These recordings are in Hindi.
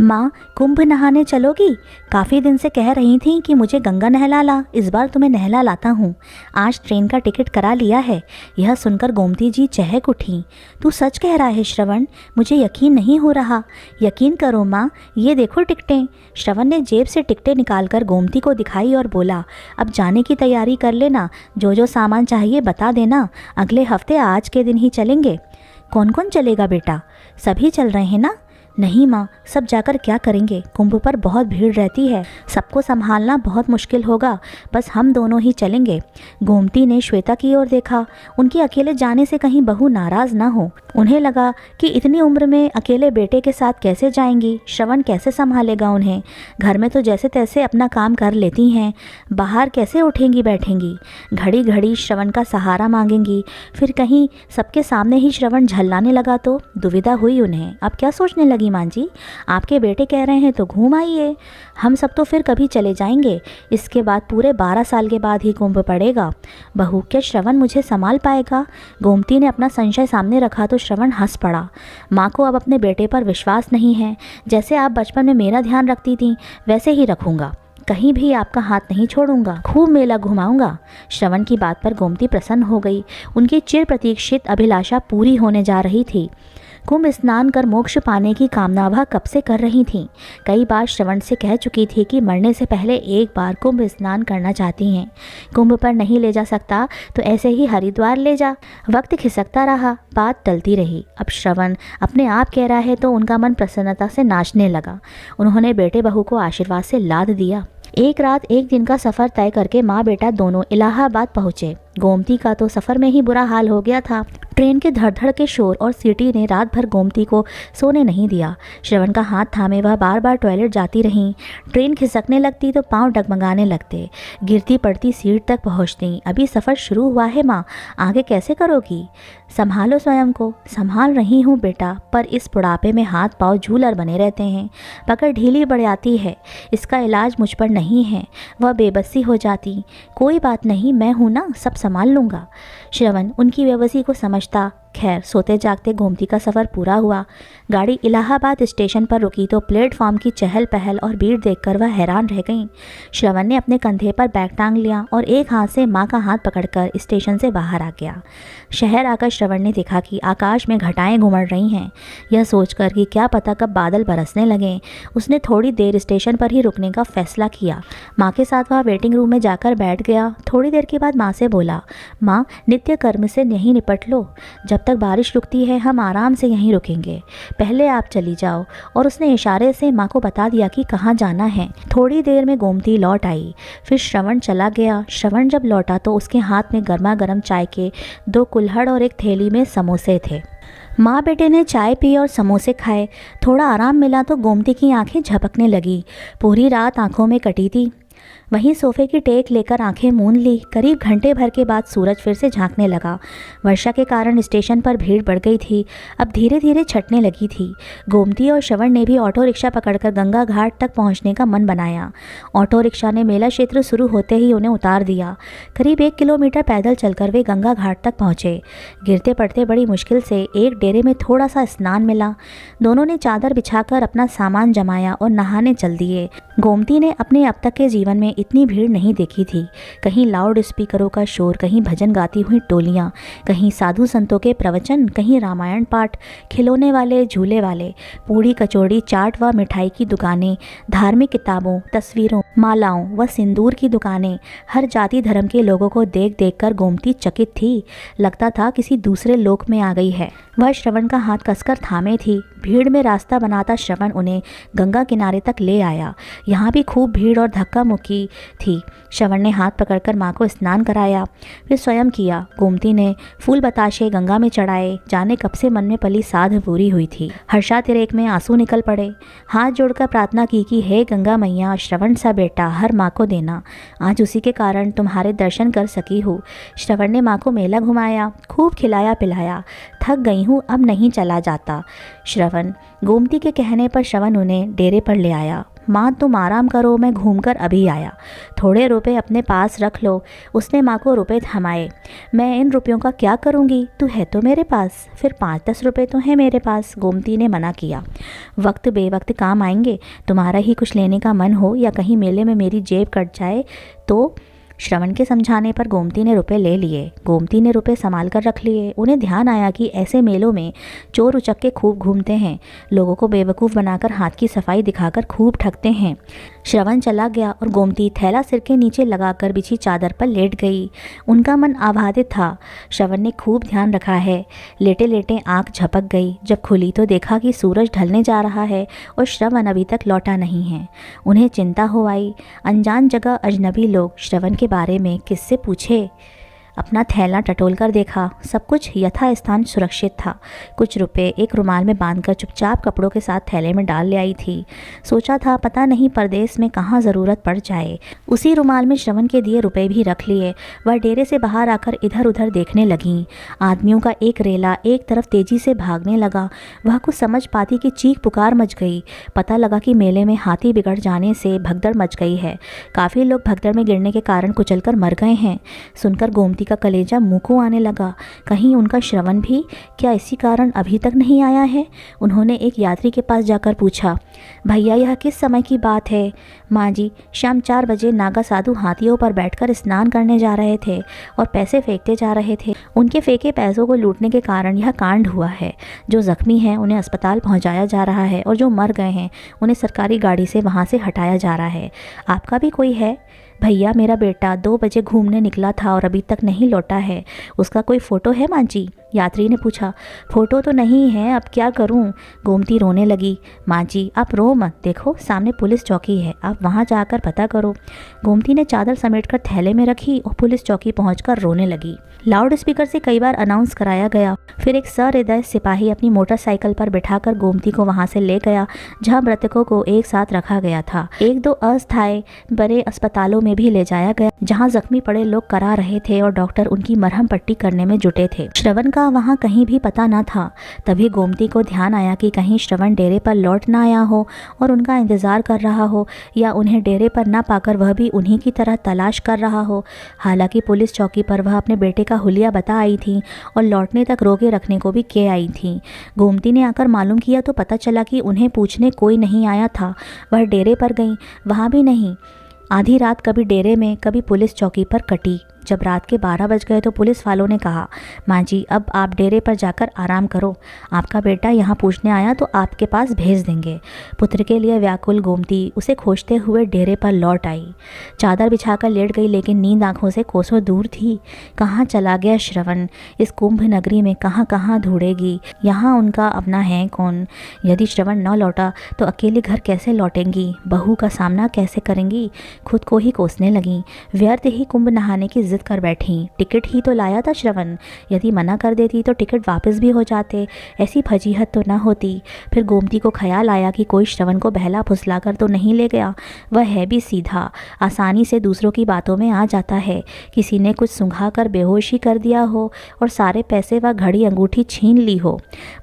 माँ, कुंभ नहाने चलोगी? काफ़ी दिन से कह रही थी कि मुझे गंगा नहला ला, इस बार तुम्हें नहला लाता हूँ। आज ट्रेन का टिकट करा लिया है। यह सुनकर गोमती जी चहक उठी। तू सच कह रहा है श्रवण? मुझे यकीन नहीं हो रहा। यकीन करो माँ, ये देखो टिकटें। श्रवण ने जेब से टिकटें निकालकर गोमती को दिखाई और बोला, अब जाने की तैयारी कर लेना, जो जो सामान चाहिए बता देना, अगले हफ्ते आज के दिन ही चलेंगे। कौन कौन चलेगा बेटा? सभी चल रहे हैं ना? नहीं माँ, सब जाकर क्या करेंगे, कुंभ पर बहुत भीड़ रहती है, सबको संभालना बहुत मुश्किल होगा, बस हम दोनों ही चलेंगे। गोमती ने श्वेता की ओर देखा। उनके अकेले जाने से कहीं बहू नाराज़ ना हो। उन्हें लगा कि इतनी उम्र में अकेले बेटे के साथ कैसे जाएंगी, श्रवण कैसे संभालेगा उन्हें। घर में तो जैसे तैसे अपना काम कर लेती हैं, बाहर कैसे उठेंगी बैठेंगी, घड़ी घड़ी श्रवण का सहारा मांगेंगी, फिर कहीं सबके सामने ही श्रवण झल्लाने लगा तो दुविधा हुई उन्हें। अब क्या सोचने लगी माँ जी? आपके बेटे कह रहे हैं तो घूम आइए, हम सब तो फिर कभी चले जाएंगे। इसके बाद पूरे 12 साल के बाद ही कुंभ पड़ेगा। बहू, क्या श्रवण मुझे संभाल पाएगा? गोमती ने अपना संशय सामने रखा तो श्रवण हंस पड़ा। माँ को अब अपने बेटे पर विश्वास नहीं है। जैसे आप बचपन में मेरा ध्यान रखती थी वैसे ही रखूंगा, कहीं भी आपका हाथ नहीं छोड़ूंगा, खूब मेला घुमाऊंगा। श्रवण की बात पर गोमती प्रसन्न हो गई। उनकी चिर प्रतीक्षित अभिलाषा पूरी होने जा रही थी। कुंभ स्नान कर मोक्ष पाने की कामना वह कब से कर रही थीं। कई बार श्रवण से कह चुकी थी कि मरने से पहले एक बार कुंभ स्नान करना चाहती हैं। कुंभ पर नहीं ले जा सकता तो ऐसे ही हरिद्वार ले जा। वक्त खिसकता रहा, बात टलती रही। अब श्रवण अपने आप कह रहा है तो उनका मन प्रसन्नता से नाचने लगा। उन्होंने बेटे बहू को आशीर्वाद से लाद दिया। एक रात एक दिन का सफ़र तय करके माँ बेटा दोनों इलाहाबाद पहुँचे। गोमती का तो सफ़र में ही बुरा हाल हो गया था। ट्रेन के धड़धड़ के शोर और सीटी ने रात भर गोमती को सोने नहीं दिया। श्रवण का हाथ थामे वह बार बार टॉयलेट जाती रहीं। ट्रेन खिसकने लगती तो पांव डगमगाने लगते। गिरती पड़ती सीट तक पहुंचती। अभी सफ़र शुरू हुआ है माँ, आगे कैसे करोगी? संभालो स्वयं को। संभाल रही हूँ बेटा, पर इस बुढ़ापे में हाथ पाँव झूलर बने रहते हैं, पकड़ ढीली पड़ जाती है। इसका इलाज मुझ पर नहीं है। वह बेबसी हो जाती। कोई बात नहीं, मैं हूँ ना, सब संभाल लूँगा। श्रवण उनकी बेबसी को समझता। खैर, सोते जागते गोमती का सफ़र पूरा हुआ। गाड़ी इलाहाबाद स्टेशन पर रुकी तो प्लेटफॉर्म की चहल पहल और भीड़ देखकर वह हैरान रह गईं। श्रवण ने अपने कंधे पर बैग टांग लिया और एक हाथ से माँ का हाथ पकड़कर स्टेशन से बाहर आ गया। शहर आकर श्रवण ने देखा कि आकाश में घटाएं घुमड़ रही हैं। यह सोचकर कि क्या पता कब बादल बरसने लगें, उसने थोड़ी देर स्टेशन पर ही रुकने का फैसला किया। माँ के साथ वह वेटिंग रूम में जाकर बैठ गया। थोड़ी देर के बाद माँ से बोला, माँ, नित्य कर्म से यहीं निपट लो, जब तक बारिश रुकती है हम आराम से यहीं रुकेंगे, पहले आप चली जाओ। और उसने इशारे से माँ को बता दिया कि कहाँ जाना है। थोड़ी देर में गोमती लौट आई, फिर श्रवण चला गया। श्रवण जब लौटा तो उसके हाथ में गर्मा गर्म चाय के 2 कुल्हड़ और एक थैली में समोसे थे। माँ बेटे ने चाय पी और समोसे खाए। थोड़ा आराम मिला तो गोमती की आंखें झपकने लगी। पूरी रात आंखों में कटी थी। वहीं सोफे की टेक लेकर आंखें मूंद ली। करीब घंटे भर के बाद सूरज फिर से झांकने लगा। वर्षा के कारण स्टेशन पर भीड़ बढ़ गई थी। अब धीरे धीरे छटने लगी थी। गोमती और श्रवण ने भी ऑटो रिक्शा पकड़कर गंगा घाट तक पहुंचने का मन बनाया। ऑटो रिक्शा ने मेला क्षेत्र शुरू होते ही उन्हें उतार दिया। करीब 1 किलोमीटर पैदल चलकर वे गंगा घाट तक पहुँचे। गिरते पड़ते बड़ी मुश्किल से एक डेरे में थोड़ा सा स्नान मिला। दोनों ने चादर बिछाकर अपना सामान जमाया और नहाने चल दिए। गोमती ने अपने अब तक के जीवन में इतनी भीड़ नहीं देखी थी। कहीं लाउड स्पीकरों का शोर, कहीं भजन गाती हुई टोलियाँ, कहीं साधु संतों के प्रवचन, कहीं रामायण पाठ, खिलौने वाले, झूले वाले, पूड़ी कचौड़ी, चाट व मिठाई की दुकानें, धार्मिक किताबों, तस्वीरों, मालाओं व सिंदूर की दुकानें। हर जाति धर्म के लोगों को देख देख कर गोमती चकित थी। लगता था किसी दूसरे लोक में आ गई है। वह श्रवण का हाथ कसकर थामे थी। भीड़ में रास्ता बनाता श्रवण उन्हें गंगा किनारे तक ले आया। यहाँ भी खूब भीड़ और धक्का मुक्की थी। श्रवण ने हाथ पकड़कर माँ को स्नान कराया, फिर स्वयं किया। गोमती ने फूल बताशे गंगा में चढ़ाए। जाने कब से मन में पली साध पूरी हुई थी। हर्षातिरेक में आंसू निकल पड़े। हाथ जोड़कर प्रार्थना की कि हे गंगा मैया, श्रवण सा बेटा हर माँ को देना। आज उसी के कारण तुम्हारे दर्शन कर सकी हूँ। श्रवण ने माँ को मेला घुमाया, खूब खिलाया पिलाया। थक गई हूँ, अब नहीं चला जाता। श्रवण गोमती के कहने पर श्रवण उन्हें डेरे पर ले आया। माँ तुम आराम करो, मैं घूमकर अभी आया, थोड़े रुपए अपने पास रख लो। उसने माँ को रुपए थमाए। मैं इन रुपयों का क्या करूँगी, तू है तो मेरे पास, फिर 5-10 रुपये तो हैं मेरे पास। गोमती ने मना किया। वक्त बेवक्त काम आएंगे, तुम्हारा ही कुछ लेने का मन हो या कहीं मेले में मेरी जेब कट जाए तो। श्रवण के समझाने पर गोमती ने रुपए ले लिए। गोमती ने रुपए संभाल कर रख लिए। उन्हें ध्यान आया कि ऐसे मेलों में चोर उचक्के खूब घूमते हैं, लोगों को बेवकूफ़ बनाकर हाथ की सफाई दिखाकर खूब ठगते हैं। श्रवण चला गया और गोमती थैला सिर के नीचे लगाकर बिछी चादर पर लेट गई। उनका मन आह्लादित था। श्रवण ने खूब ध्यान रखा है। लेटे लेटे आंख झपक गई। जब खुली तो देखा कि सूरज ढलने जा रहा है और श्रवण अभी तक लौटा नहीं है। उन्हें चिंता हो आई। अनजान जगह अजनबी लोग श्रवण के बारे में किससे पूछे। अपना थैला टटोल कर देखा, सब कुछ यथास्थान सुरक्षित था। कुछ रुपए एक रुमाल में बांधकर चुपचाप कपड़ों के साथ थैले में डाल ले आई थी। सोचा था पता नहीं परदेश में कहाँ ज़रूरत पड़ जाए। उसी रुमाल में श्रवण के दिए रुपए भी रख लिए। वह डेरे से बाहर आकर इधर उधर देखने लगी। आदमियों का एक रेला एक तरफ तेजी से भागने लगा। वह कुछ समझ पाती कि चीख पुकार मच गई। पता लगा कि मेले में हाथी बिगड़ जाने से भगदड़ मच गई है। काफ़ी लोग भगदड़ में गिरने के कारण कुचलकर मर गए हैं। सुनकर गोमती का कलेजा मुंह को आने लगा। कहीं उनका श्रवण भी क्या इसी कारण अभी तक नहीं आया है। उन्होंने एक यात्री के पास जाकर पूछा, भैया यह किस समय की बात है। माँ जी, शाम 4 बजे नागा साधु हाथियों पर बैठकर स्नान करने जा रहे थे और पैसे फेंकते जा रहे थे। उनके फेंके पैसों को लूटने के कारण यह कांड हुआ है। जो जख्मी हैं उन्हें अस्पताल पहुँचाया जा रहा है और जो मर गए हैं उन्हें सरकारी गाड़ी से वहाँ से हटाया जा रहा है। आपका भी कोई है। भैया मेरा बेटा 2 बजे घूमने निकला था और अभी तक नहीं लौटा है। उसका कोई फ़ोटो है माँ जी। यात्री ने पूछा। फ़ोटो तो नहीं है, अब क्या करूं। गोमती रोने लगी। माँ जी आप रो मत, देखो सामने पुलिस चौकी है, आप वहाँ जाकर पता करो। गोमती ने चादर समेटकर थैले में रखी और पुलिस चौकी पहुंचकर रोने लगी। लाउड स्पीकर से कई बार अनाउंस कराया गया। फिर एक सहृदय सिपाही अपनी मोटरसाइकिल पर बिठाकर गोमती को वहाँ से ले गया जहाँ मृतकों को एक साथ रखा गया था। 1-2 अस्थायी बड़े अस्पतालों में भी ले जाया गया जहाँ जख्मी पड़े लोग करा रहे थे और डॉक्टर उनकी मरहम पट्टी करने में जुटे थे। श्रवण का वहाँ कहीं भी पता न था। तभी गोमती को ध्यान आया कि कहीं श्रवण डेरे पर लौट ना आया हो और उनका इंतजार कर रहा हो, या उन्हें डेरे पर ना पाकर वह भी उन्हीं की तरह तलाश कर रहा हो। हालांकि पुलिस चौकी पर वह अपने बेटे का हुलिया बता आई थी और लौटने तक रोके रखने को भी के आई थी। गोमती ने आकर मालूम किया तो पता चला कि उन्हें पूछने कोई नहीं आया था। वह डेरे पर गई, वहाँ भी नहीं। आधी रात कभी डेरे में कभी पुलिस चौकी पर कटी। जब रात के 12 बज गए तो पुलिस वालों ने कहा, माँ जी अब आप डेरे पर जाकर आराम करो, आपका बेटा यहाँ पूछने आया तो आपके पास भेज देंगे। पुत्र के लिए व्याकुल गोमती उसे खोजते हुए डेरे पर लौट आई। चादर बिछाकर लेट गई लेकिन नींद आंखों से कोसों दूर थी। कहाँ चला गया श्रवण। इस कुंभ नगरी में कहाँ कहाँ ढूंढेगी। यहाँ उनका अपना है कौन। यदि श्रवण न लौटा तो अकेले घर कैसे लौटेंगी, बहू का सामना कैसे करेंगी। खुद को ही कोसने लगी। व्यर्थ ही कुंभ नहाने की जिद कर बैठी। टिकट ही तो लाया था श्रवण, यदि मना कर देती तो टिकट वापस भी हो जाते, ऐसी फजीहत तो ना होती। फिर गोमती को ख्याल आया कि कोई श्रवण को बहला फुसला कर तो नहीं ले गया। वह है भी सीधा, आसानी से दूसरों की बातों में आ जाता है। किसी ने कुछ सुंघा कर बेहोशी कर दिया हो और सारे पैसे व घड़ी अंगूठी छीन ली हो।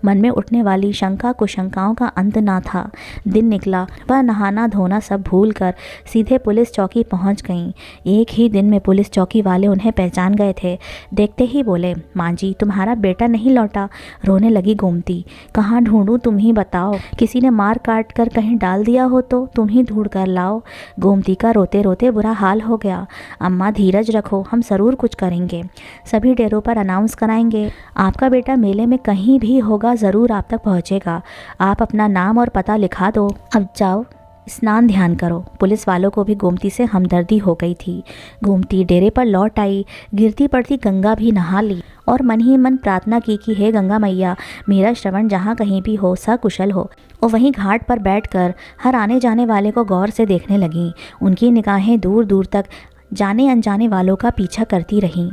मन में उठने वाली शंका कुशंकाओं का अंत ना था। दिन निकला। वह नहाना धोना सब भूल कर सीधे पुलिस चौकी पहुंच गईं। एक ही दिन में पुलिस चौकी वाले उन्हें पहचान गए थे। देखते ही बोले, माँ जी तुम्हारा बेटा नहीं लौटा। रोने लगी गोमती। कहाँ ढूंढूं, तुम ही बताओ। किसी ने मार काट कर कहीं डाल दिया हो तो तुम ही ढूंढ कर लाओ। गोमती का रोते रोते बुरा हाल हो गया। अम्मा धीरज रखो, हम ज़रूर कुछ करेंगे। सभी डेरों पर अनाउंस कराएंगे। आपका बेटा मेले में कहीं भी होगा, ज़रूर आप तक पहुँचेगा। आप अपना नाम और पता लिखा दो। अब जाओ स्नान ध्यान करो। पुलिस वालों को भी गोमती से हमदर्दी हो गई थी। गोमती डेरे पर लौट आई। गिरती पड़ती गंगा भी नहा ली और मन ही मन प्रार्थना की कि हे गंगा मैया, मेरा श्रवण जहाँ कहीं भी हो सकुशल हो। और वहीं घाट पर बैठकर हर आने जाने वाले को गौर से देखने लगी। उनकी निगाहें दूर दूर तक जाने अनजाने वालों का पीछा करती रहीं।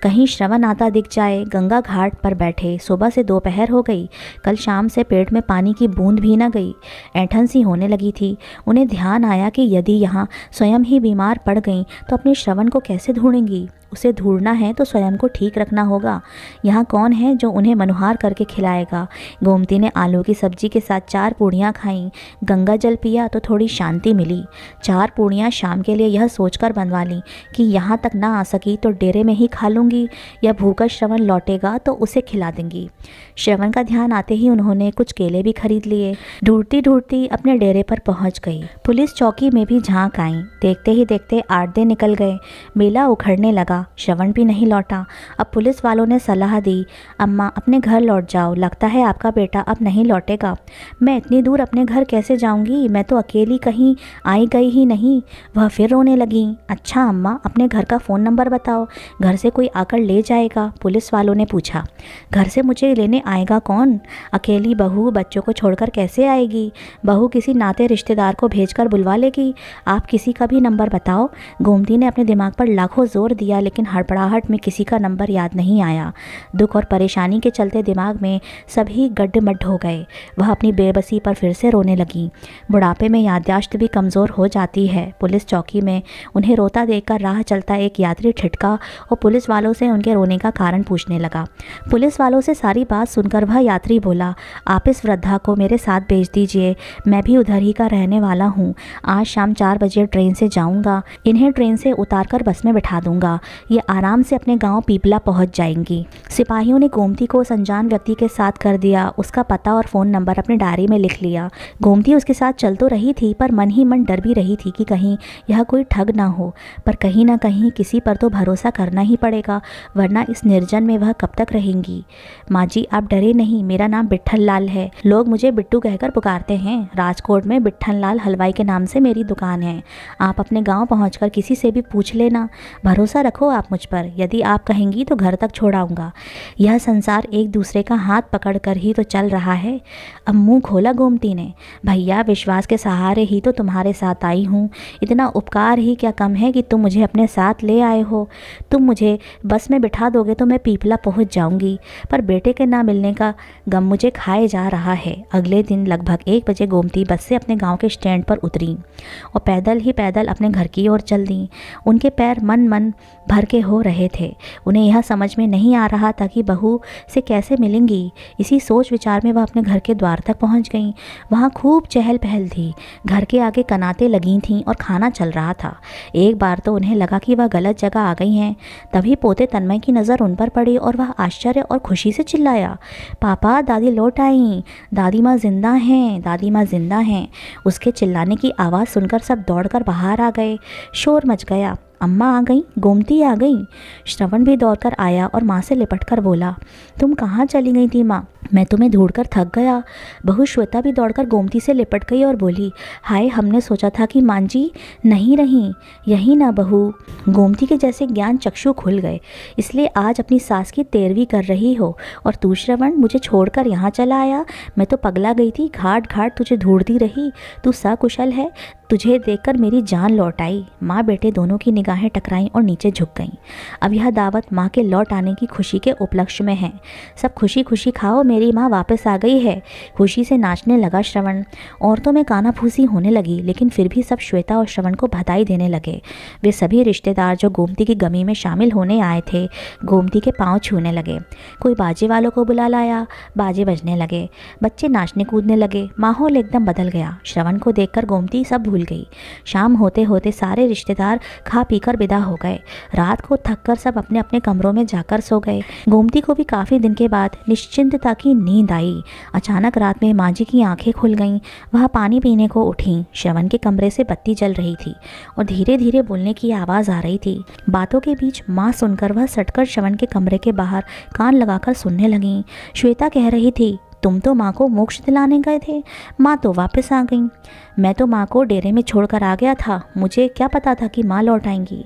कहीं श्रवण आता दिख जाए। गंगा घाट पर बैठे सुबह से दोपहर हो गई। कल शाम से पेट में पानी की बूंद भी न गई। ऐंठन सी होने लगी थी। उन्हें ध्यान आया कि यदि यहाँ स्वयं ही बीमार पड़ गईं तो अपने श्रवण को कैसे ढूंढेंगी। उसे ढूंढना है तो स्वयं को ठीक रखना होगा। यहाँ कौन है जो उन्हें मनुहार करके खिलाएगा। गोमती ने आलू की सब्जी के साथ 4 पूड़ियाँ खाईं। गंगा जल पिया तो थोड़ी शांति मिली। 4 पूड़ियाँ शाम के लिए यह सोचकर बनवा लीं कि यहाँ तक ना आ सकी तो डेरे में ही खा लूँगी, या भूखा श्रवण लौटेगा तो उसे खिला दूँगी। श्रवण का ध्यान आते ही उन्होंने कुछ केले भी खरीद लिए। ढूंढती ढूंढती अपने डेरे पर पहुँच गई। पुलिस चौकी में भी झांक आई। देखते ही देखते 8 दिन निकल गए। मेला उखड़ने लगा। श्रवण भी नहीं लौटा। अब पुलिस वालों ने सलाह दी, अम्मा अपने घर लौट जाओ, लगता है आपका बेटा अब नहीं लौटेगा। मैं इतनी दूर अपने घर कैसे जाऊंगी, मैं तो अकेली कहीं आई गई ही नहीं। वह फिर रोने लगी। अच्छा अम्मा अपने घर का फ़ोन नंबर बताओ, घर से कोई आकर ले जाएगा, पुलिस वालों ने पूछा। घर से मुझे लेने आएगा कौन? अकेली बहू बच्चों को छोड़कर कैसे आएगी? बहू किसी नाते रिश्तेदार को भेजकर बुलवा लेगी। आप किसी का भी नंबर बताओ। गोमती ने अपने दिमाग पर लाखों जोर दिया, लेकिन हड़बड़ाहट में किसी का नंबर याद नहीं आया। दुख और परेशानी के चलते दिमाग में सभी गड्ढमड्ढ हो गए। वह अपनी बेबसी पर फिर से रोने लगी। बुढ़ापे में याददाश्त भी कमज़ोर हो जाती है। पुलिस चौकी में उन्हें रोता देखकर राह चलता एक यात्री ठिठका और पुलिस वालों से उनके रोने का कारण पूछने लगा। पुलिस वालों से सारी बात सुनकर वह यात्री बोला, आप इस वृद्धा को मेरे साथ भेज दीजिए, मैं भी उधर ही का रहने वाला हूँ। आज शाम 4 बजे ट्रेन से जाऊँगा। इन्हें ट्रेन से उतारकर बस में बैठा दूंगा। ये आराम से अपने गांव पीपला पहुंच जाएंगी। सिपाहियों ने गोमती को उस अनजान व्यक्ति के साथ कर दिया। उसका पता और फ़ोन नंबर अपनी डायरी में लिख लिया। गोमती उसके साथ चल तो रही थी, पर मन ही मन डर भी रही थी कि कहीं यह कोई ठग ना हो। पर कहीं ना कहीं किसी पर तो भरोसा करना ही पड़ेगा, वरना इस निर्जन में वह कब तक रहेंगी। माँ जी आप डरे नहीं, मेरा नाम बिट्ठन लाल है। लोग मुझे बिट्टू कहकर पुकारते हैं। राजकोट में बिट्ठन लाल हलवाई के नाम से मेरी दुकान है। आप अपने गाँव पहुँचकर किसी से भी पूछ लेना। भरोसा रखो आप मुझ पर, यदि आप कहेंगी तो घर तक छोड़ाऊंगा। यह संसार एक दूसरे का हाथ पकड़कर ही तो चल रहा है। अब मुंह खोला गोमती ने। भैया विश्वास के सहारे ही तो तुम्हारे साथ आई हूँ। इतना उपकार ही क्या कम है कि तुम मुझे अपने साथ ले आए हो। तुम मुझे बस में बिठा दोगे तो मैं पीपला पहुँच जाऊँगी, पर बेटे के ना मिलने का गम मुझे खाए जा रहा है। अगले दिन लगभग 1 बजे गोमती बस से अपने गाँव के स्टैंड पर उतरी और पैदल ही पैदल अपने घर की ओर चल दी। उनके पैर मन भर के हो रहे थे। उन्हें यह समझ में नहीं आ रहा था कि बहू से कैसे मिलेंगी। इसी सोच विचार में वह अपने घर के द्वार तक पहुंच गईं। वहां खूब चहल पहल थी। घर के आगे कनातें लगी थीं और खाना चल रहा था। एक बार तो उन्हें लगा कि वह गलत जगह आ गई हैं। तभी पोते तन्मय की नज़र उन पर पड़ी और वह आश्चर्य और खुशी से चिल्लाया, पापा दादी लौट आई, दादी माँ जिंदा हैं, दादी माँ जिंदा हैं। उसके चिल्लाने की आवाज़ सुनकर सब दौड़कर बाहर आ गए। शोर मच गया। अम्मा आ गई, गोमती आ गई। श्रवण भी दौड़कर आया और माँ से लिपटकर बोला, तुम कहाँ चली गई थी माँ? मैं तुम्हें ढूंढकर थक गया। बहू श्वेता भी दौड़कर गोमती से लिपट गई और बोली, हाय हमने सोचा था कि माँ जी नहीं रहीं, यही ना बहू। गोमती के जैसे ज्ञान चक्षु खुल गए। इसलिए आज अपनी सास की तेरवी कर रही हो, और तू श्रवण मुझे छोड़कर यहाँ चला आया। मैं तो पगला गई थी, घाट घाट तुझे ढूंढती रही। तू सकुशल है? तुझे देखकर मेरी जान लौट आई। माँ बेटे दोनों की निगाहें टकराईं और नीचे झुक गईं। अब यह दावत माँ के लौट आने की खुशी के उपलक्ष्य में है। सब खुशी खुशी खाओ, मेरी माँ वापस आ गई है। खुशी से नाचने लगा श्रवण। औरतों में कानाफूसी होने लगी, लेकिन फिर भी सब श्वेता और श्रवण को बधाई देने लगे। वे सभी रिश्तेदार जो गोमती की गमी में शामिल होने आए थे गोमती के पाँव छूने लगे। कोई बाजे वालों को बुला लाया, बाजे बजने लगे, बच्चे नाचने कूदने लगे। माहौल एकदम बदल गया। श्रवण को देखकर गोमती सब भूल गई। शाम होते होते सारे रिश्तेदार खा पीकर विदा हो गए। रात को थककर सब अपने अपने कमरों में जाकर सो गए। गोमती को भी काफ़ी दिन के बाद निश्चिंतता की नींद आई। अचानक रात में माँ जी की आंखें खुल गईं। वह पानी पीने को उठी। श्रवण के कमरे से बत्ती जल रही थी और धीरे धीरे बोलने की आवाज़ आ रही थी। बातों के बीच माँ सुनकर वह सटकर श्रवण के कमरे के बाहर कान लगाकर सुनने लगीं। श्वेता कह रही थी, तुम तो माँ को मोक्ष दिलाने गए थे, माँ तो वापस आ गई। मैं तो माँ को डेरे में छोड़कर आ गया था, मुझे क्या पता था कि माँ लौट आएंगी।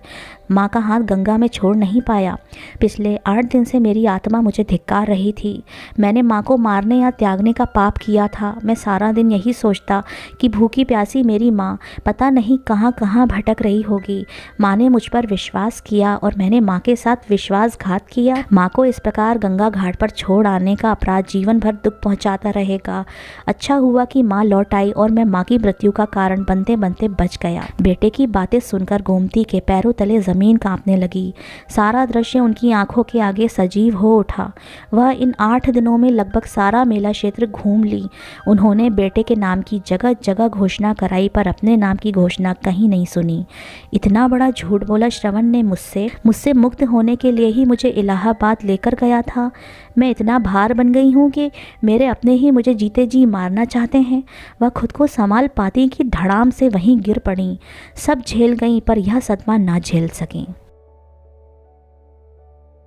माँ का हाथ गंगा में छोड़ नहीं पाया। पिछले 8 दिन से मेरी आत्मा मुझे धिक्कार रही थी। मैंने माँ को मारने या त्यागने का पाप किया था। मैं सारा दिन यही सोचता कि भूखी प्यासी मेरी माँ पता नहीं कहाँ कहाँ भटक रही होगी। माँ ने मुझ पर विश्वास किया और मैंने माँ के साथ विश्वासघात किया। माँ को इस प्रकार गंगा घाट पर छोड़ आने का अपराध जीवन भर दुख पहुँचाता रहेगा। अच्छा हुआ कि माँ लौट आई और मैं माँ की मृत्यु मृत्यु का कारण बनते बनते बच गया। बेटे की बातें सुनकर गोमती के पैरों तले ज़मीन कांपने लगी। सारा दृश्य उनकी आंखों के आगे सजीव हो उठा। वह इन 8 दिनों में लगभग सारा मेला क्षेत्र घूम ली। उन्होंने बेटे के नाम की जगह जगह घोषणा कराई, पर अपने नाम की घोषणा कहीं नहीं सुनी। इतना बड़ा झूठ बोला श्रवण ने मुझसे मुक्त होने के लिए ही मुझे इलाहाबाद लेकर गया था। मैं इतना भार बन गई हूँ कि मेरे अपने ही मुझे जीते जी मारना चाहते हैं। वह खुद को संभाल पाती कि धड़ाम से वहीं गिर पड़ी। सब झेल गईं, पर यह सदमा ना झेल सकें।